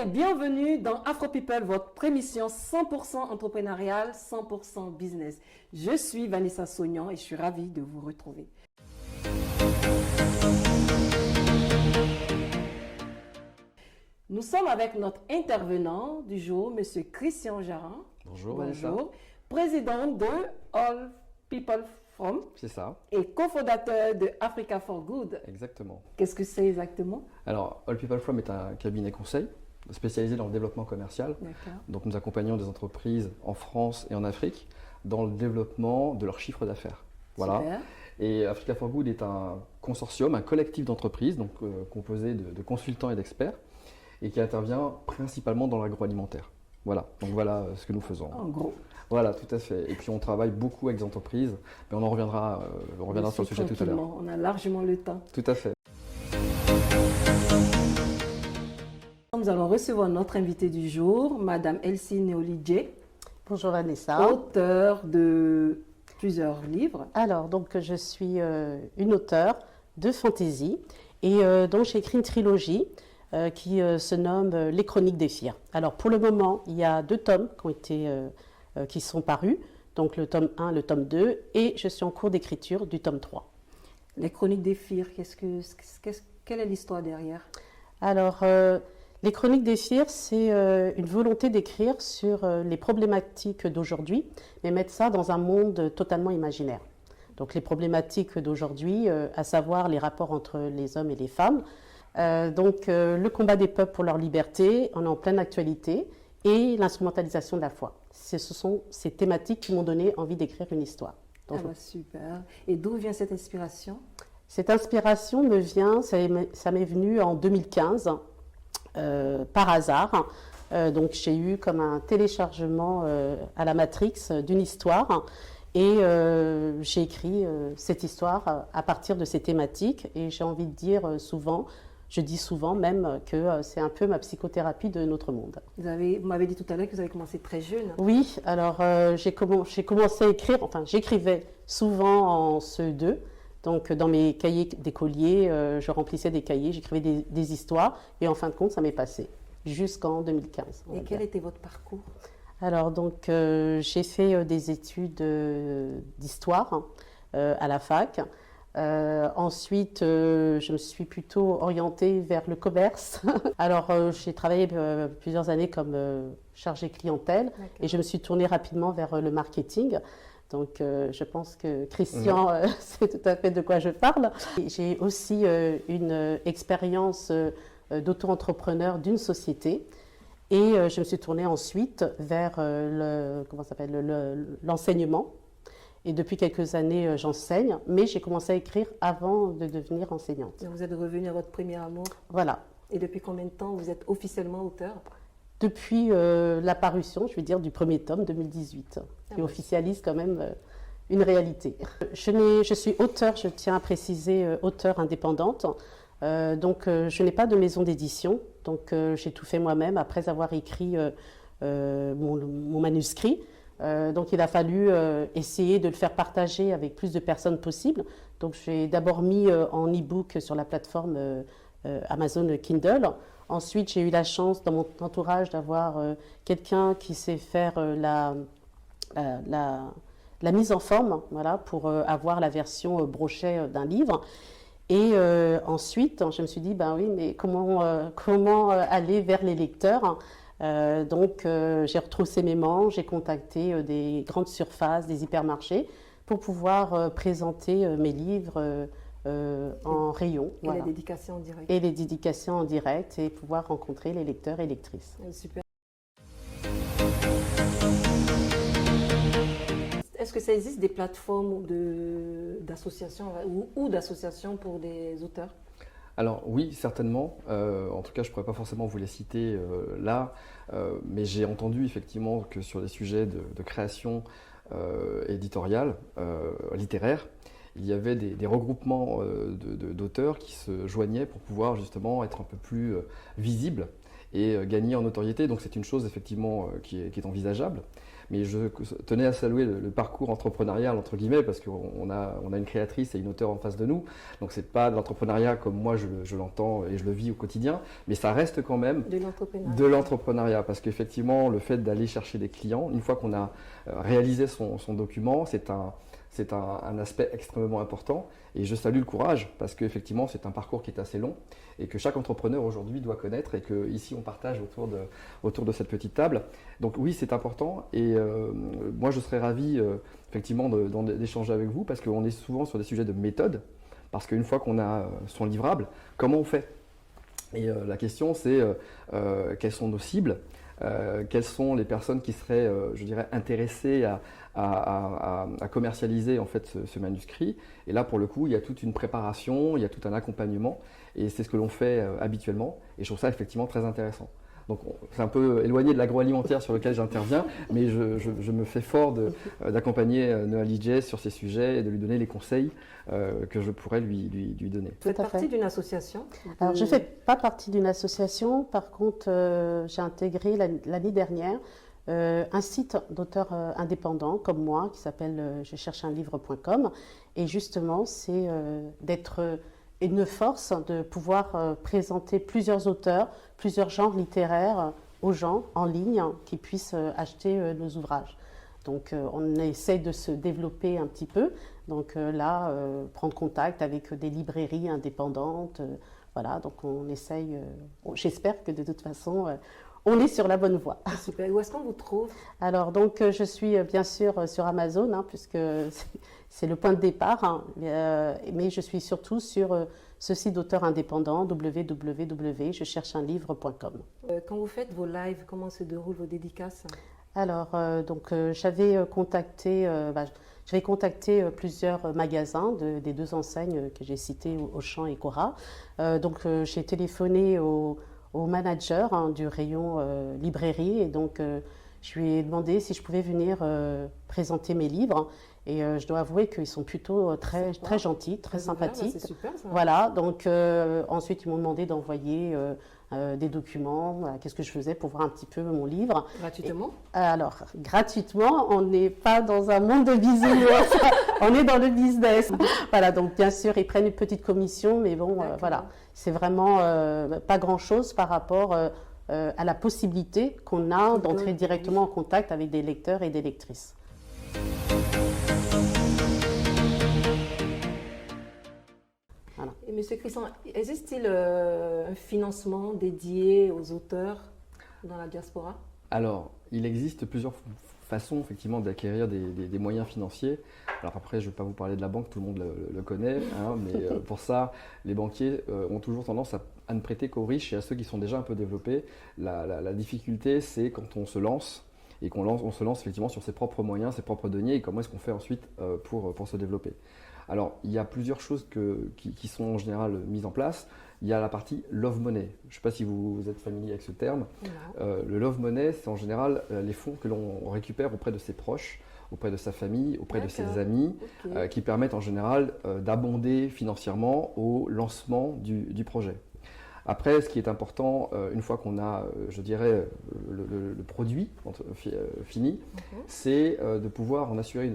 bienvenue dans Afro People, votre émission 100% entrepreneuriale, 100% business. Je suis Vanessa Sognan et je suis ravie de vous retrouver. Nous sommes avec notre intervenant du jour, Monsieur Christian Jarin. Bonjour Vanessa. Président de All People From. C'est ça. Et cofondateur de Africa for Good. Exactement. Qu'est-ce que c'est exactement? Alors, All People From est un cabinet conseil spécialisé dans le développement commercial. Donc nous accompagnons des entreprises en France et en Afrique dans le développement de leur chiffre d'affaires. Voilà. Super. Et Africa for Good est un consortium, un collectif d'entreprises composé de consultants et d'experts et qui intervient principalement dans l'agroalimentaire. Voilà, donc voilà ce que nous faisons. En gros. Voilà, tout à fait. Et puis on travaille beaucoup avec des entreprises, mais on en reviendra, sur le sujet tout à l'heure. On a largement le temps. Tout à fait. Nous allons recevoir notre invitée du jour, Madame Elsie Neolidje. Bonjour Vanessa. Auteure de plusieurs livres. Alors, donc je suis une auteure de fantasy et donc j'ai écrit une trilogie qui se nomme Les Chroniques des Fires. Alors pour le moment, il y a 2 tomes qui sont parus, donc le tome 1, le tome 2, et je suis en cours d'écriture du tome 3. Les Chroniques des Fires, quelle est l'histoire derrière? Alors, les Chroniques des Fires, c'est une volonté d'écrire sur les problématiques d'aujourd'hui, mais mettre ça dans un monde totalement imaginaire. Donc les problématiques d'aujourd'hui, à savoir les rapports entre les hommes et les femmes, le combat des peuples pour leur liberté, on est en pleine actualité, et l'instrumentalisation de la foi. Ce sont ces thématiques qui m'ont donné envie d'écrire une histoire. Donc, super. Et d'où vient cette inspiration? Cette inspiration me vient, ça m'est venu en 2015, par hasard. Donc j'ai eu comme un téléchargement à la Matrix d'une histoire et j'ai écrit cette histoire à partir de ces thématiques et j'ai envie de dire souvent, je dis souvent même que c'est un peu ma psychothérapie de notre monde. Vous m'avez dit tout à l'heure que vous avez commencé très jeune. Oui, alors j'ai commencé à écrire, enfin j'écrivais souvent en CE2. Donc dans mes cahiers d'écolier, je remplissais des cahiers, j'écrivais des histoires et en fin de compte, ça m'est passé jusqu'en 2015. Et quel était votre parcours? Alors donc j'ai fait des études d'histoire à la fac. Ensuite, je me suis plutôt orientée vers le commerce. Alors j'ai travaillé plusieurs années comme chargée clientèle et je me suis tournée rapidement vers le marketing. Donc, je pense que Christian sait tout à fait de quoi je parle. J'ai aussi une expérience d'auto-entrepreneur d'une société et je me suis tournée ensuite vers l'enseignement. Et depuis quelques années, j'enseigne, mais j'ai commencé à écrire avant de devenir enseignante. Donc vous êtes revenue à votre premier amour. Voilà. Et depuis combien de temps vous êtes officiellement auteur? Depuis la parution, je vais dire, du premier tome 2018, qui officialise quand même une réalité. Je suis auteure, je tiens à préciser, auteure indépendante. Donc, je n'ai pas de maison d'édition. Donc, j'ai tout fait moi-même après avoir écrit mon manuscrit. Donc, il a fallu essayer de le faire partager avec plus de personnes possible. Donc, j'ai d'abord mis en e-book sur la plateforme Amazon Kindle. Ensuite, j'ai eu la chance dans mon entourage d'avoir quelqu'un qui sait faire la mise en forme, voilà, pour avoir la version brochet d'un livre. Et ensuite, je me suis dit, ben oui, mais comment aller vers les lecteurs? Donc, j'ai retroussé mes manches, j'ai contacté des grandes surfaces, des hypermarchés, pour pouvoir présenter mes livres en rayon. Et les dédications en direct. Et les dédications en direct et pouvoir rencontrer les lecteurs et lectrices. Super. Est-ce que ça existe des plateformes d'associations ou d'associations pour des auteurs? Alors oui, certainement. En tout cas, je ne pourrais pas forcément vous les citer là, mais j'ai entendu effectivement que sur des sujets de création éditoriale, littéraire, il y avait des regroupements d'auteurs qui se joignaient pour pouvoir justement être un peu plus visibles et gagner en notoriété. Donc c'est une chose effectivement qui est envisageable. Mais je tenais à saluer le parcours entrepreneurial, entre guillemets, parce qu'on a une créatrice et une auteure en face de nous. Donc, ce n'est pas de l'entrepreneuriat comme moi je l'entends et je le vis au quotidien, mais ça reste quand même de l'entrepreneuriat. Parce qu'effectivement, le fait d'aller chercher des clients, une fois qu'on a réalisé son document, c'est un aspect extrêmement important. Et je salue le courage, parce qu'effectivement, c'est un parcours qui est assez long et que chaque entrepreneur aujourd'hui doit connaître et qu'ici, on partage autour de cette petite table. Donc oui, c'est important et moi, je serais ravi effectivement d'échanger avec vous parce qu'on est souvent sur des sujets de méthode, parce qu'une fois qu'on a son livrable, comment on fait? Et la question, c'est quelles sont nos cibles? Quelles sont les personnes qui seraient, je dirais, intéressées à commercialiser en fait ce manuscrit. Et là, pour le coup, il y a toute une préparation, il y a tout un accompagnement, et c'est ce que l'on fait habituellement. Et je trouve ça effectivement très intéressant. Donc, c'est un peu éloigné de l'agroalimentaire sur lequel j'interviens, mais je me fais fort d'accompagner Noalie Jay sur ces sujets et de lui donner les conseils que je pourrais lui donner. Vous faites partie d'une association? Alors, je ne fais pas partie d'une association. Par contre, j'ai intégré l'année dernière un site d'auteurs indépendants comme moi qui s'appelle je cherche un livre.com. Et justement, c'est d'être une force de pouvoir présenter plusieurs auteurs, plusieurs genres littéraires aux gens en ligne qui puissent acheter nos ouvrages. Donc on essaie de se développer un petit peu. Donc là, prendre contact avec des librairies indépendantes. Voilà, donc on essaye, j'espère que de toute façon, on est sur la bonne voie. Super. Où est-ce qu'on vous trouve? Alors, donc, je suis bien sûr sur Amazon, puisque c'est le point de départ, mais je suis surtout sur ce site d'auteur indépendant, www.jechercheunlivre.com. Quand vous faites vos lives, comment se déroulent vos dédicaces? Alors, j'avais contacté plusieurs magasins des deux enseignes que j'ai citées, Auchan et Cora. Donc, j'ai téléphoné au manager du rayon librairie et donc je lui ai demandé si je pouvais venir présenter mes livres et je dois avouer qu'ils sont plutôt très gentils, très sympathiques. C'est super ça. Voilà, donc ensuite ils m'ont demandé d'envoyer des documents, qu'est-ce que je faisais pour voir un petit peu mon livre. Gratuitement? Alors, gratuitement, on n'est pas dans un monde de business, on est dans le business. Voilà, donc bien sûr, ils prennent une petite commission, mais bon, voilà, c'est vraiment pas grand-chose par rapport à la possibilité qu'on a d'entrer directement en contact avec des lecteurs et des lectrices. Voilà. Et Monsieur Crisson, existe-t-il un financement dédié aux auteurs dans la diaspora? Alors, il existe plusieurs façons effectivement d'acquérir des moyens financiers. Alors après, je ne vais pas vous parler de la banque, tout le monde le connaît, mais pour ça, les banquiers ont toujours tendance à ne prêter qu'aux riches et à ceux qui sont déjà un peu développés. La difficulté, c'est quand on se lance et on se lance effectivement sur ses propres moyens, ses propres deniers, et comment est-ce qu'on fait ensuite pour se développer. Alors, il y a plusieurs choses qui sont en général mises en place. Il y a la partie love money. Je ne sais pas si vous êtes familier avec ce terme. Le love money, c'est en général les fonds que l'on récupère auprès de ses proches, auprès de sa famille, auprès de ses amis, qui permettent en général d'abonder financièrement au lancement du projet. Après, ce qui est important, une fois qu'on a, je dirais, le produit fini, c'est de pouvoir en assurer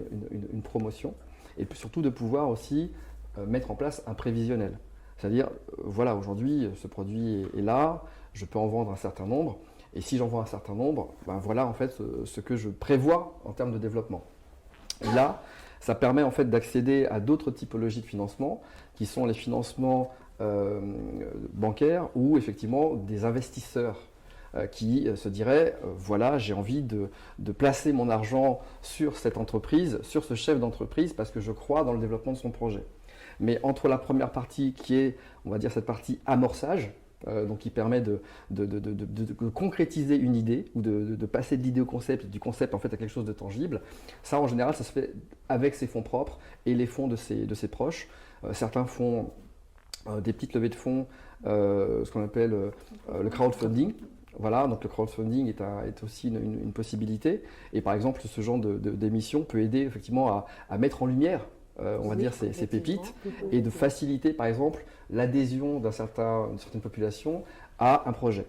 une promotion et surtout de pouvoir aussi mettre en place un prévisionnel. C'est-à-dire, voilà, aujourd'hui, ce produit est là, je peux en vendre un certain nombre, et si j'en vends un certain nombre, ben voilà en fait ce que je prévois en termes de développement. Et là, ça permet en fait d'accéder à d'autres typologies de financement, qui sont les financements bancaires ou effectivement des investisseurs qui se diraient, voilà, j'ai envie de placer mon argent sur cette entreprise, sur ce chef d'entreprise, parce que je crois dans le développement de son projet. Mais entre la première partie qui est, on va dire, cette partie amorçage, donc qui permet de concrétiser une idée ou de passer de l'idée au concept, du concept en fait à quelque chose de tangible, ça en général ça se fait avec ses fonds propres et les fonds de ses proches. Certains font des petites levées de fonds, ce qu'on appelle le crowdfunding. Voilà, donc le crowdfunding est aussi une possibilité. Et par exemple, ce genre d'émission peut aider effectivement à mettre en lumière on va dire, ces pépites et de faciliter, par exemple, l'adhésion d'une certaine population à un projet.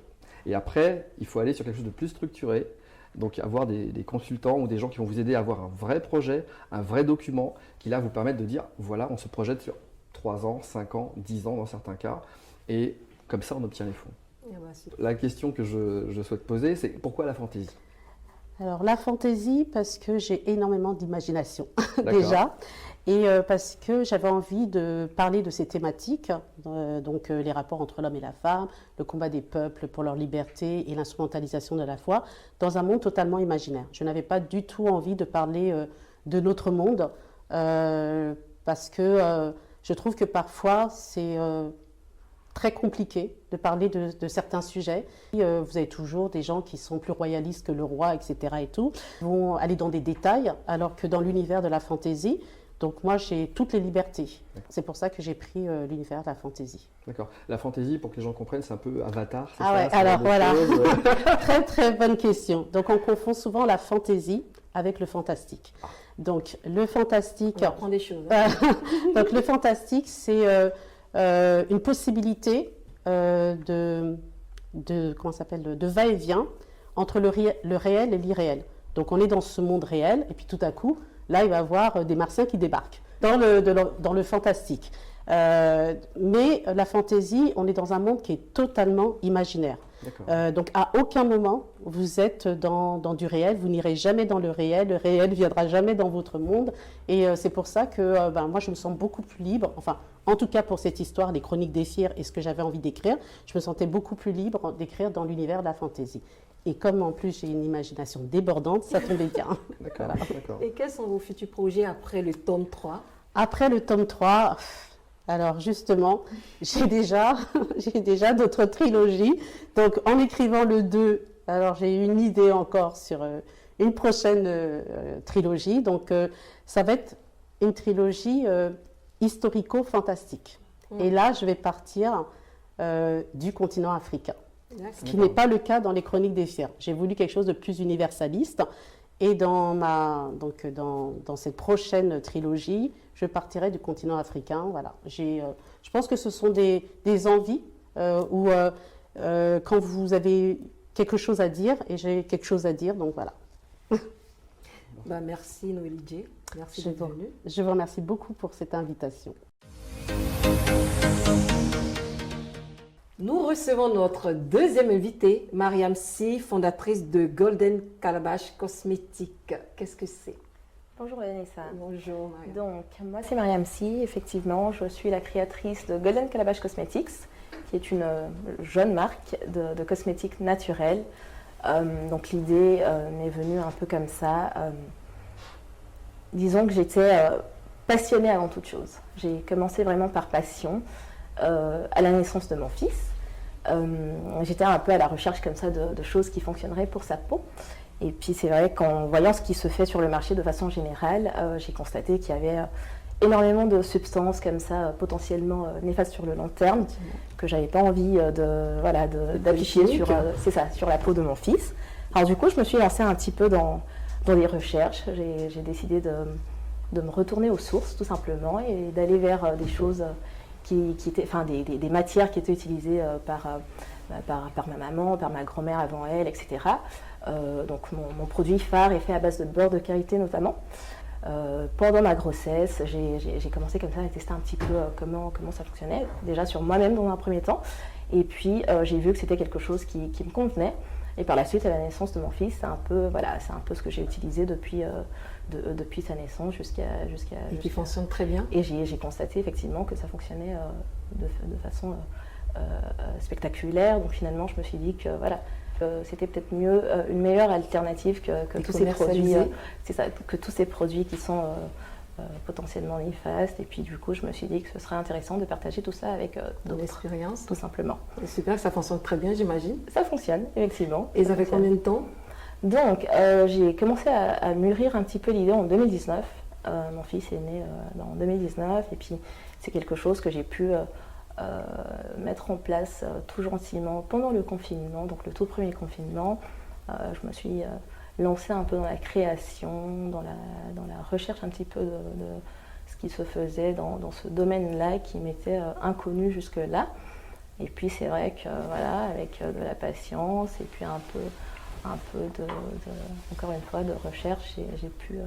Et après, il faut aller sur quelque chose de plus structuré, donc avoir des consultants ou des gens qui vont vous aider à avoir un vrai projet, un vrai document, qui là vous permettent de dire, voilà, on se projette sur 3 ans, 5 ans, 10 ans dans certains cas, et comme ça on obtient les fonds. La question que je souhaite poser, c'est pourquoi la fantaisie? Alors la fantaisie, parce que j'ai énormément d'imagination déjà, et parce que j'avais envie de parler de ces thématiques, donc les rapports entre l'homme et la femme, le combat des peuples pour leur liberté et l'instrumentalisation de la foi, dans un monde totalement imaginaire. Je n'avais pas du tout envie de parler de notre monde, parce que je trouve que parfois c'est très compliqué de parler de certains sujets. Vous avez toujours des gens qui sont plus royalistes que le roi, etc. et tout, vont aller dans des détails, alors que dans l'univers de la fantaisie, donc moi j'ai toutes les libertés. C'est pour ça que j'ai pris l'univers de la fantaisie. D'accord. La fantaisie, pour que les gens comprennent, c'est un peu Avatar, c'est ah ça? Ouais, alors voilà, très très bonne question. Donc on confond souvent la fantaisie avec le fantastique. Donc le fantastique... On apprend des choses. Donc le fantastique, c'est... une possibilité de va-et-vient entre le réel et l'irréel. Donc on est dans ce monde réel et puis tout à coup, là il va y avoir des martiens qui débarquent dans le fantastique. Mais la fantaisie, on est dans un monde qui est totalement imaginaire. Donc à aucun moment vous êtes dans du réel, vous n'irez jamais dans le réel ne viendra jamais dans votre monde, et c'est pour ça que moi je me sens beaucoup plus libre, enfin en tout cas pour cette histoire, les chroniques des Fiers et ce que j'avais envie d'écrire, je me sentais beaucoup plus libre d'écrire dans l'univers de la fantaisie. Et comme en plus j'ai une imagination débordante, ça tombait bien. D'accord. Et quels sont vos futurs projets après le tome 3? Après le tome 3, alors justement, j'ai déjà d'autres trilogies. Donc en écrivant le 2, alors j'ai eu une idée encore sur une prochaine trilogie. Donc ça va être une trilogie historico-fantastique. Et là, je vais partir du continent africain. Ce qui n'est pas le cas dans les Chroniques des Fiers. J'ai voulu quelque chose de plus universaliste. Et dans cette prochaine trilogie, je partirai du continent africain. Voilà. Je pense que ce sont des envies où quand vous avez quelque chose à dire, et j'ai quelque chose à dire, donc voilà. Merci Noélie J. Merci d'être venue. Je vous remercie beaucoup pour cette invitation. Nous recevons notre deuxième invitée, Mariam Sy, fondatrice de Golden Calabash Cosmétiques. Qu'est-ce que c'est? Bonjour Vanessa. Bonjour Mariam. Donc, moi c'est Mariam Sy, effectivement, je suis la créatrice de Golden Calabash Cosmetics, qui est une jeune marque de cosmétiques naturels. Donc l'idée m'est venue un peu comme ça. Disons que j'étais passionnée avant toute chose. J'ai commencé vraiment par passion à la naissance de mon fils. J'étais un peu à la recherche comme ça de choses qui fonctionneraient pour sa peau. Et puis c'est vrai qu'en voyant ce qui se fait sur le marché de façon générale, j'ai constaté qu'il y avait énormément de substances comme ça potentiellement néfastes sur le long terme, que j'avais pas envie d'afficher sur la peau de mon fils. Alors du coup, je me suis lancée un petit peu dans les recherches. J'ai décidé de me retourner aux sources tout simplement et d'aller vers des choses qui étaient, enfin des matières qui étaient utilisées par ma maman, par ma grand-mère avant elle, etc. Donc mon produit phare est fait à base de beurre de karité notamment. Pendant ma grossesse, j'ai commencé comme ça à tester un petit peu comment ça fonctionnait, déjà sur moi-même dans un premier temps, et puis j'ai vu que c'était quelque chose qui me convenait, et par la suite à la naissance de mon fils, c'est un peu ce que j'ai utilisé depuis sa naissance jusqu'à et qui fonctionne très bien. Et j'ai constaté effectivement que ça fonctionnait de façon spectaculaire, donc finalement je me suis dit que c'était peut-être mieux, une meilleure alternative que tous ces produits, que tous ces produits qui sont potentiellement néfastes. Et puis du coup, je me suis dit que ce serait intéressant de partager tout ça avec d'autres expériences, tout simplement. C'est super, ça fonctionne très bien, j'imagine. Ça fonctionne, effectivement. Et ça fait combien de temps? Donc, j'ai commencé à mûrir un petit peu l'idée en 2019. Mon fils est né en 2019, et puis c'est quelque chose que j'ai pu mettre en place tout gentiment pendant le confinement, donc le tout premier confinement. Je me suis lancée un peu dans la création, dans la recherche un petit peu de ce qui se faisait dans ce domaine-là qui m'était inconnu jusque-là. Et puis c'est vrai que voilà, avec de la patience et puis un peu encore une fois, de recherche, j'ai pu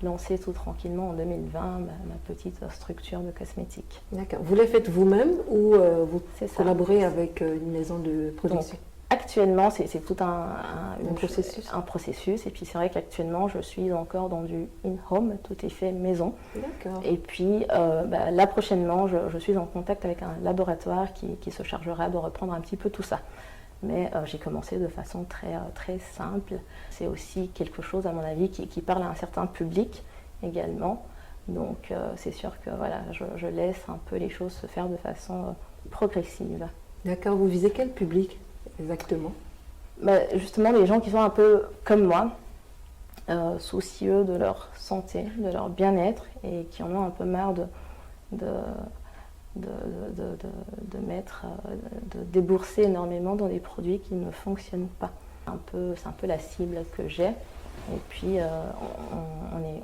lancer tout tranquillement en 2020 ma petite structure de cosmétiques. D'accord. Vous les faites vous-même ou vous C'est ça. collaborez avec une maison de production? Actuellement, c'est tout un processus. Et puis c'est vrai qu'actuellement, je suis encore dans du in-home, tout est fait maison. D'accord. Et puis là, prochainement, je suis en contact avec un laboratoire qui se chargera de reprendre un petit peu tout ça. Mais j'ai commencé de façon très simple. C'est aussi quelque chose, à mon avis, qui parle à un certain public également. Donc c'est sûr que voilà, je laisse un peu les choses se faire de façon progressive. D'accord. Vous visez quel public exactement? Justement, les gens qui sont un peu comme moi, soucieux de leur santé, de leur bien-être et qui en ont un peu marre de débourser énormément dans des produits qui ne fonctionnent pas. C'est un peu la cible que j'ai. Et puis, on est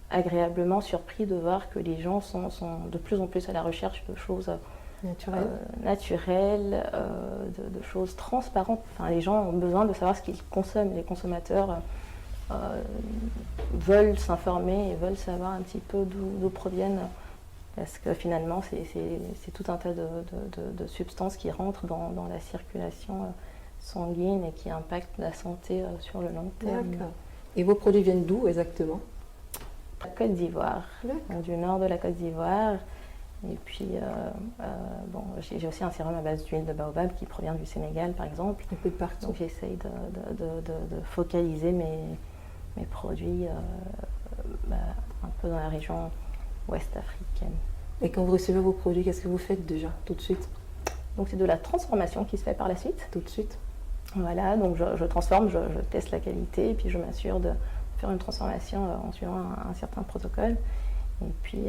agréablement surpris de voir que les gens sont de plus en plus à la recherche de choses naturelles, de choses transparentes. Enfin, les gens ont besoin de savoir ce qu'ils consomment. Les consommateurs veulent s'informer et veulent savoir un petit peu d'où proviennent. Parce que finalement, c'est tout un tas de substances qui rentrent dans la circulation sanguine et qui impactent la santé sur le long terme. D'accord. Et vos produits viennent d'où exactement? La Côte d'Ivoire, du nord de la Côte d'Ivoire. Et puis, j'ai aussi un sérum à base d'huile de baobab qui provient du Sénégal, par exemple. Un peu de partout. Donc, j'essaye de focaliser mes produits un peu dans la région ouest africaine. Et quand vous recevez vos produits, qu'est-ce que vous faites déjà, tout de suite? Donc c'est de la transformation qui se fait par la suite. Tout de suite. Voilà, donc je transforme, je teste la qualité et puis je m'assure de faire une transformation en suivant un certain protocole. Et puis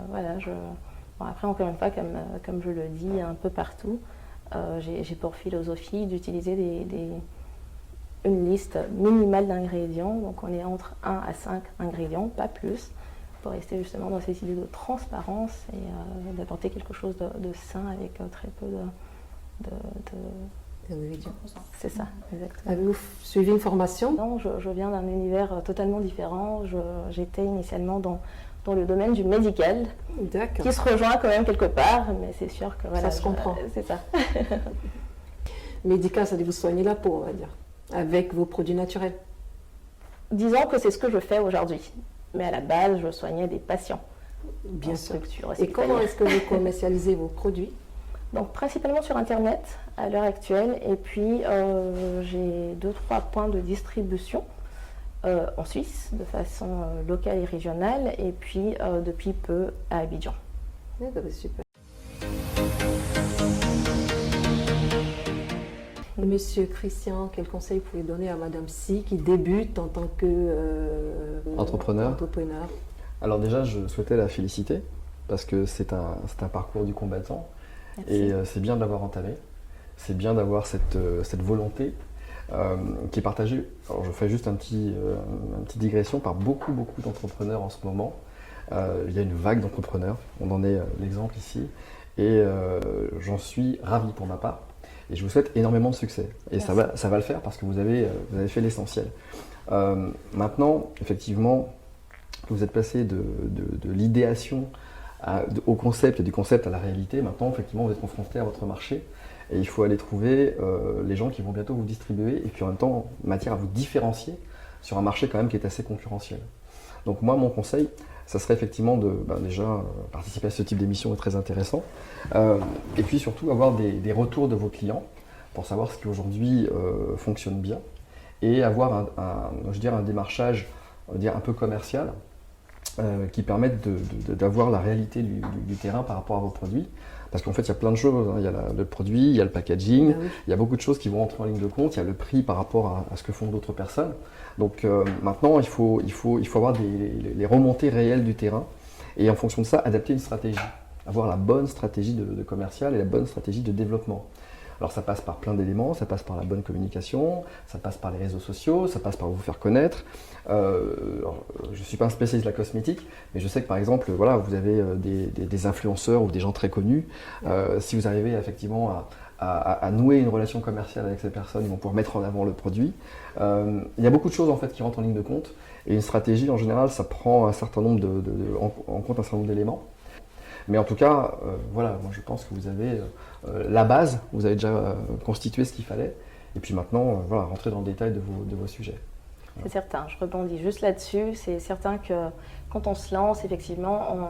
voilà, après encore une fois, comme je le dis un peu partout, j'ai pour philosophie d'utiliser une liste minimale d'ingrédients. Donc on est entre 1 à 5 ingrédients, pas plus, pour rester justement dans cette idée de transparence et d'apporter quelque chose de sain avec très peu d'ingrédients. C'est ça, exactement. Avez-vous suivi une formation? Non, je viens d'un univers totalement différent. J'étais initialement dans le domaine du médical, D'accord. qui se rejoint quand même quelque part, mais c'est sûr que voilà, Ça se comprend. C'est ça. Médical, ça dit vous soigner la peau, on va dire, avec vos produits naturels. Disons que c'est ce que je fais aujourd'hui. Mais à la base, je soignais des patients. Bien sûr. Structure Et comment est-ce que vous commercialisez vos produits? Donc principalement sur Internet à l'heure actuelle. Et puis j'ai 2-3 points de distribution en Suisse de façon locale et régionale. Et puis depuis peu à Abidjan. D'accord, super. Monsieur Christian, quel conseil vous pouvez donner à Madame Si qui débute en tant que entrepreneur? Alors déjà, je souhaitais la féliciter parce que c'est un parcours du combattant. Merci. Et c'est bien de l'avoir entamé. C'est bien d'avoir cette volonté qui est partagée. Alors je fais juste une petite digression par beaucoup d'entrepreneurs en ce moment. Il y a une vague d'entrepreneurs, on en est l'exemple ici. Et j'en suis ravi pour ma part. Et je vous souhaite énormément de succès. Et ça va le faire parce que vous avez fait l'essentiel. Maintenant, effectivement, vous êtes passé de l'idéation au concept et du concept à la réalité. Maintenant, effectivement, vous êtes confronté à votre marché. Et il faut aller trouver les gens qui vont bientôt vous distribuer et puis en même temps, matière à vous différencier sur un marché quand même qui est assez concurrentiel. Donc moi, mon conseil, ça serait effectivement de déjà participer à ce type d'émission est très intéressant. Et puis surtout avoir des retours de vos clients pour savoir ce qui aujourd'hui fonctionne bien et avoir un démarchage on va dire, un peu commercial qui permette d'avoir la réalité du terrain par rapport à vos produits. Parce qu'en fait, il y a plein de choses. Hein. Il y a le produit, il y a le packaging, il y a beaucoup de choses qui vont entrer en ligne de compte, il y a le prix par rapport à ce que font d'autres personnes. Donc maintenant, il faut avoir les remontées réelles du terrain et en fonction de ça, adapter une stratégie. Avoir la bonne stratégie de commercial et la bonne stratégie de développement. Alors ça passe par plein d'éléments, ça passe par la bonne communication, ça passe par les réseaux sociaux, ça passe par vous faire connaître. Alors, je ne suis pas un spécialiste de la cosmétique, mais je sais que par exemple, voilà, vous avez des influenceurs ou des gens très connus. Si vous arrivez effectivement à nouer une relation commerciale avec ces personnes, ils vont pouvoir mettre en avant le produit. Il y a beaucoup de choses en fait qui rentrent en ligne de compte. Et une stratégie, en général, ça prend un certain nombre en compte un certain nombre d'éléments. Mais en tout cas, voilà, moi je pense que vous avez la base, vous avez déjà constitué ce qu'il fallait. Et puis maintenant, voilà, rentrer dans le détail de vos sujets. C'est certain, je rebondis juste là-dessus. C'est certain que quand on se lance, effectivement,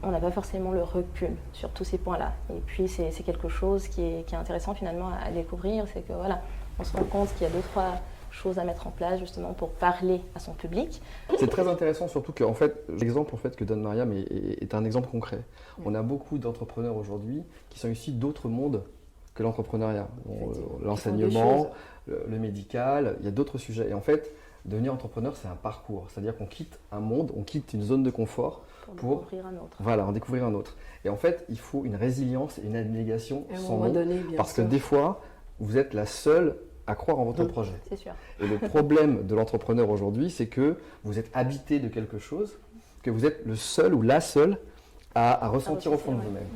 on n'a pas forcément le recul sur tous ces points-là. Et puis c'est quelque chose qui est intéressant finalement à découvrir, c'est que voilà, on se rend compte qu'il y a 2-3 choses à mettre en place justement pour parler à son public. C'est très intéressant, surtout que en fait, l'exemple en fait, que donne Mariam est un exemple concret. On a beaucoup d'entrepreneurs aujourd'hui qui sont issus d'autres mondes que l'entrepreneuriat. L'enseignement, le médical, il y a d'autres sujets. Et en fait, devenir entrepreneur, c'est un parcours. C'est-à-dire qu'on quitte un monde, on quitte une zone de confort pour découvrir un autre. Voilà, en découvrir un autre. Et en fait, il faut une résilience et une abnégation sans nom, parce que des fois, vous êtes la seule à croire en votre projet. C'est sûr. Et le problème de l'entrepreneur aujourd'hui, c'est que vous êtes habité de quelque chose, que vous êtes le seul ou la seule à ressentir au fond de vous-même.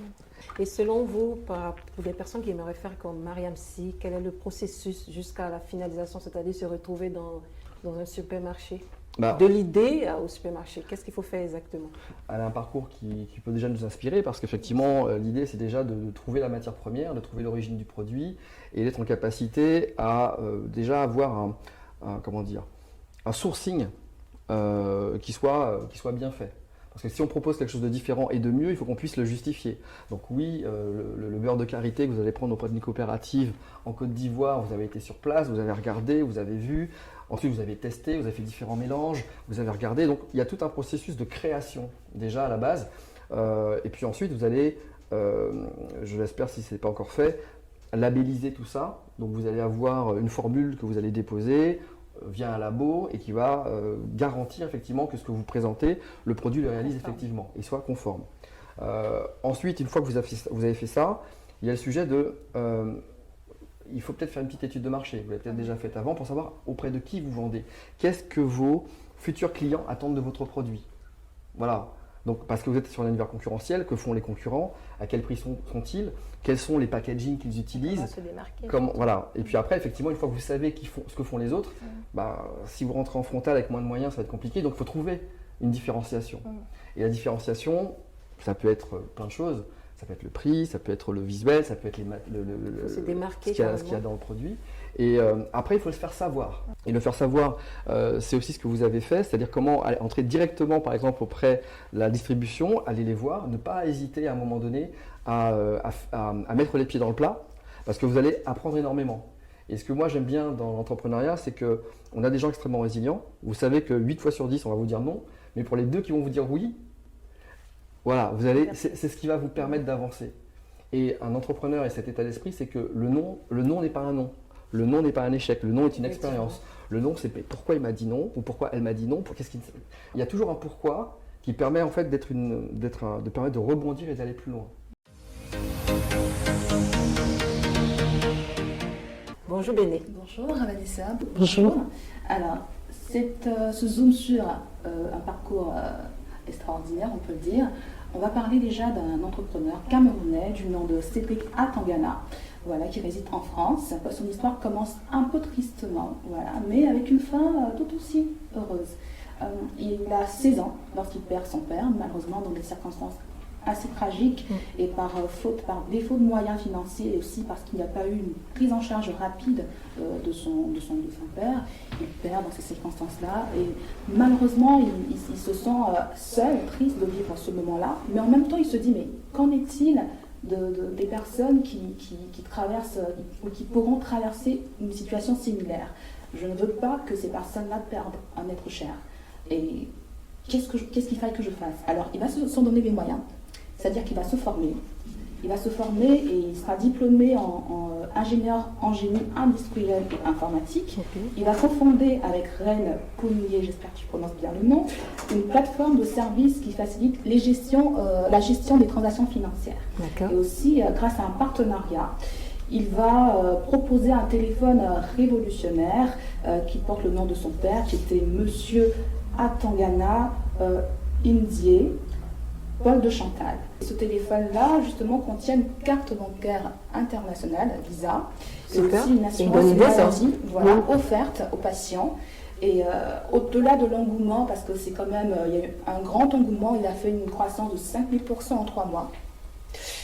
Et selon vous, pour des personnes qui aimeraient faire comme Mariam Sy, quel est le processus jusqu'à la finalisation, c'est-à-dire se retrouver dans un supermarché? De l'idée au supermarché, qu'est-ce qu'il faut faire exactement? Elle a un parcours qui peut déjà nous inspirer parce qu'effectivement, l'idée c'est déjà de trouver la matière première, de trouver l'origine du produit et d'être en capacité à déjà avoir un sourcing qui soit bien fait. Parce que si on propose quelque chose de différent et de mieux, il faut qu'on puisse le justifier. Donc oui, le beurre de karité que vous allez prendre auprès d'une coopérative en Côte d'Ivoire, vous avez été sur place, vous avez regardé, vous avez vu. Ensuite, vous avez testé, vous avez fait différents mélanges, vous avez regardé. Donc, il y a tout un processus de création déjà à la base. Et puis ensuite, vous allez, je l'espère si ce n'est pas encore fait, labelliser tout ça. Donc, vous allez avoir une formule que vous allez déposer via un labo et qui va garantir effectivement que ce que vous présentez, le produit le réalise effectivement et soit conforme. Ensuite, une fois que vous avez fait ça, il y a le sujet de... il faut peut-être faire une petite étude de marché, vous l'avez peut-être déjà faite avant, pour savoir auprès de qui vous vendez. Qu'est-ce que vos futurs clients attendent de votre produit? Voilà. Donc, parce que vous êtes sur un univers concurrentiel, que font les concurrents? À quel prix sont-ils? Quels sont les packaging qu'ils utilisent? Comment se démarquer? Voilà. Et puis après, effectivement, une fois que vous savez ce que font les autres, si vous rentrez en frontal avec moins de moyens, ça va être compliqué. Donc, il faut trouver une différenciation. Et la différenciation, ça peut être plein de choses. Ça peut être le prix, ça peut être le visuel, ça peut être ce qu'il y a dans le produit. Et après, il faut le faire savoir. Et le faire savoir, c'est aussi ce que vous avez fait, c'est-à-dire comment entrer directement, par exemple, auprès de la distribution, aller les voir, ne pas hésiter à un moment donné à mettre les pieds dans le plat, parce que vous allez apprendre énormément. Et ce que moi j'aime bien dans l'entrepreneuriat, c'est qu'on a des gens extrêmement résilients. Vous savez que 8 fois sur 10, on va vous dire non, mais pour les 2 qui vont vous dire oui, voilà, c'est ce qui va vous permettre d'avancer. Et un entrepreneur et cet état d'esprit, c'est que le non n'est pas un non. Le non n'est pas un échec, le non est une expérience. Le non, c'est pourquoi il m'a dit non ou pourquoi elle m'a dit non. Il y a toujours un pourquoi qui permet en fait de permettre de rebondir et d'aller plus loin. Bonjour Béné. Bonjour Vanessa. Bonjour. Alors, ce zoom sur un parcours extraordinaire, on peut le dire. On va parler déjà d'un entrepreneur camerounais du nom de Cédric Atangana, voilà, qui réside en France. Son histoire commence un peu tristement, voilà, mais avec une fin tout aussi heureuse. Il a 16 ans lorsqu'il perd son père, malheureusement dans des circonstances assez tragiques et par défaut de moyens financiers et aussi parce qu'il n'y a pas eu une prise en charge rapide de son père. Il perd dans ces circonstances-là et malheureusement il se sent seul, triste de vivre ce moment-là, mais en même temps il se dit mais qu'en est-il des personnes qui traversent ou qui pourront traverser une situation similaire? Je ne veux pas que ces personnes-là perdent un être cher. Et qu'est-ce qu'il faille que je fasse? Alors il va s'en donner les moyens. C'est-à-dire qu'il va se former, Il va se former et il sera diplômé en ingénieur en génie industriel et informatique. Il va cofonder avec Reine Counier, j'espère que tu prononces bien le nom, une plateforme de services qui facilite la gestion des transactions financières. Et aussi, grâce à un partenariat, il va proposer un téléphone révolutionnaire qui porte le nom de son père, qui était Monsieur Atangana Indié Paul de Chantal. Ce téléphone-là, justement, contient une carte bancaire internationale, Visa, et aussi une assurance maladie, offerte aux patients. Et au-delà de l'engouement, parce que c'est quand même, il y a eu un grand engouement, il a fait une croissance de 5000% en 3 mois.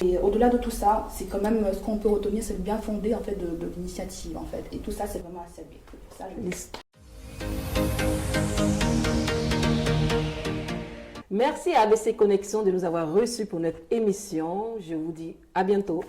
Et au-delà de tout ça, c'est quand même ce qu'on peut retenir, c'est le bien fondé en fait de l'initiative en fait. Et tout ça, c'est vraiment assez bien. Pour ça, Merci à ABC Connexion de nous avoir reçus pour notre émission. Je vous dis à bientôt.